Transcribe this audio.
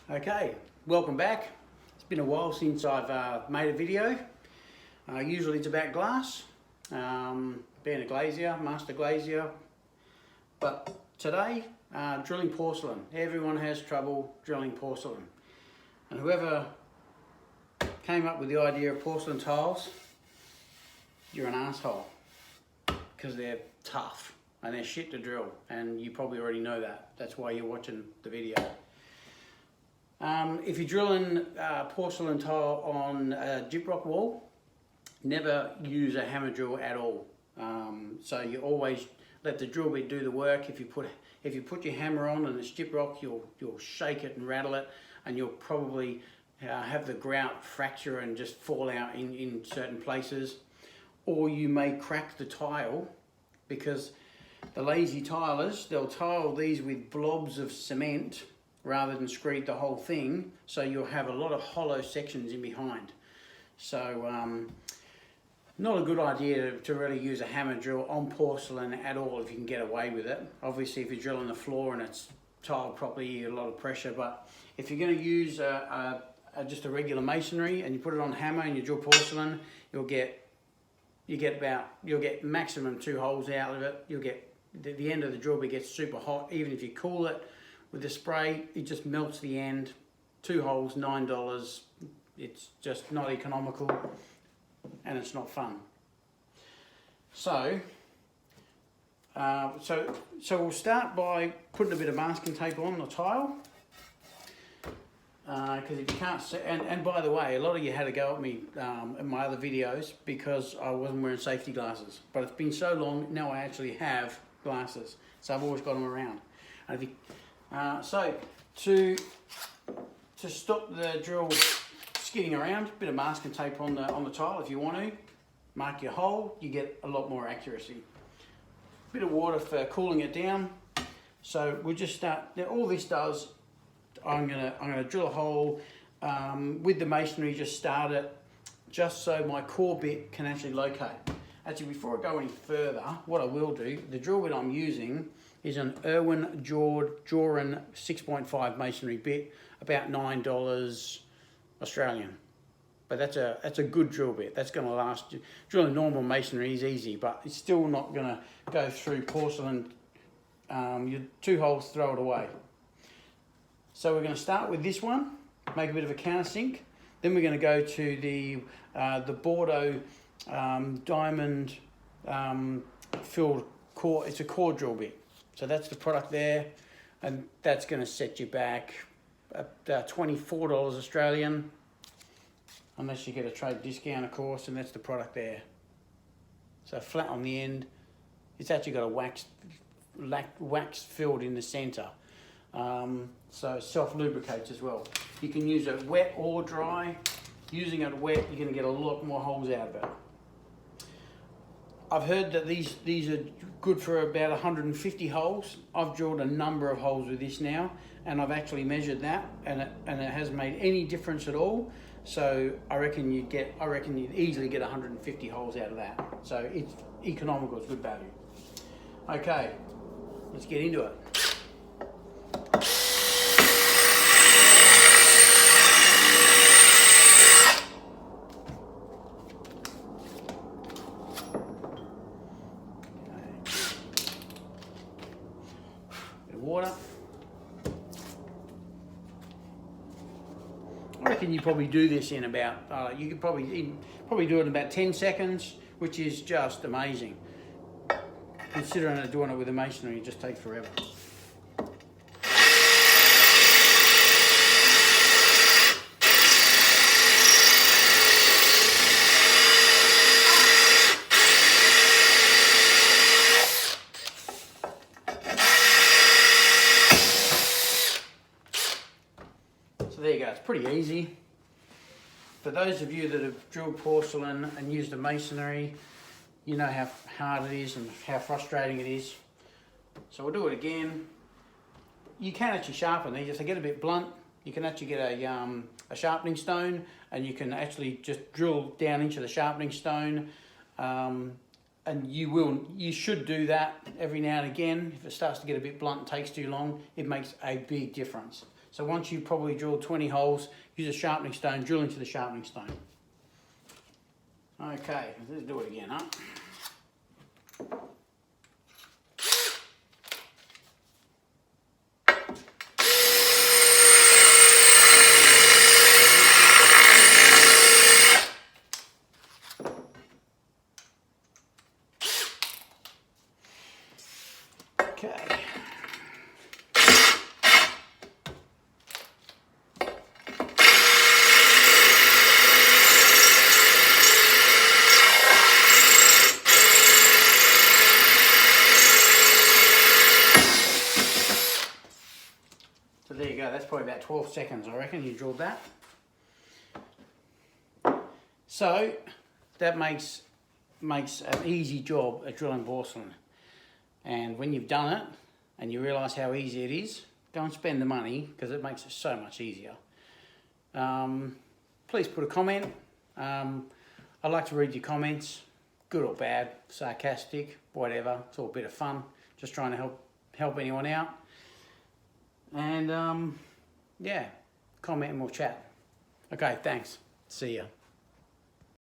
Okay, welcome back. It's been a while since I've made a video. Usually it's about glass, being a glazier, master glazier, but today drilling porcelain. Everyone has trouble drilling porcelain, and whoever came up with the idea of porcelain tiles, you're an asshole, because they're tough and they're shit to drill, and you probably already know that. That's why you're watching the video. If you're drilling porcelain tile on a gyprock wall, never use a hammer drill at all. So you always let the drill bit do the work. If you put your hammer on and it's gyprock, you'll shake it and rattle it, and you'll probably have the grout fracture and just fall out in certain places, or you may crack the tile, because the lazy tilers, they'll tile these with blobs of cement rather than screed the whole thing, so you'll have a lot of hollow sections in behind. So not a good idea to really use a hammer drill on porcelain at all if you can get away with it. Obviously if you're drilling the floor and it's tiled properly, you get a lot of pressure, but if you're going to use just a regular masonry and you put it on hammer and you drill porcelain, you'll get maximum 2 holes out of it. You'll get the end of the drill bit gets super hot. Even if you cool it with the spray, it just melts the end. 2 holes, $9. It's just not economical, and it's not fun. So we'll start by putting a bit of masking tape on the tile, because if you can't see, and by the way, a lot of you had a go at me in my other videos because I wasn't wearing safety glasses, but it's been so long now I actually have glasses, so I've always got them around. And if you, so to stop the drill skidding around, a bit of masking tape on the tile. If you want to mark your hole, you get a lot more accuracy. A bit of water for cooling it down. So we'll just start. Now all this does, I'm gonna drill a hole with the masonry. Just start it, just so my core bit can actually locate. Actually, before I go any further, what I will do, the drill bit I'm using is an Irwin Joran 6.5 masonry bit, about $9 Australian. But that's a good drill bit. That's going to last. Drilling normal masonry is easy, but it's still not going to go through porcelain. You 2 holes, throw it away. So we're going to start with this one, make a bit of a countersink. Then we're going to go to the Bordeaux diamond filled core. It's a core drill bit. So that's the product there, and that's going to set you back $24 Australian, unless you get a trade discount, of course, and that's the product there. So flat on the end. It's actually got a wax filled in the centre. So self-lubricates as well. You can use it wet or dry. Using it wet, you're going to get a lot more holes out of it. I've heard that these are good for about 150 holes. I've drilled a number of holes with this now, and I've actually measured that, and it hasn't made any difference at all. So I reckon you'd easily get 150 holes out of that. So it's economical, it's good value. Okay, let's get into it. Water. I reckon you probably do this in about, you could probably do it in about 10 seconds, which is just amazing. Considering doing it with a masonry, it just takes forever. So there you go, it's pretty easy. For those of you that have drilled porcelain and used a masonry, you know how hard it is and how frustrating it is. So we'll do it again. You can actually sharpen these. If they get a bit blunt, you can actually get a sharpening stone, and you can actually just drill down into the sharpening stone. And you should do that every now and again. If it starts to get a bit blunt and takes too long, it makes a big difference. So once you've probably drilled 20 holes, use a sharpening stone, drill into the sharpening stone. Okay, let's do it again, huh? Okay. So there you go, that's probably about 12 seconds, I reckon, you drilled that. So that makes an easy job at drilling porcelain. And when you've done it and you realise how easy it is, don't spend the money because it makes it so much easier. Please put a comment. I'd like to read your comments, good or bad, sarcastic, whatever. It's all a bit of fun, just trying to help anyone out. And yeah, comment and we'll chat. Okay, thanks. See ya.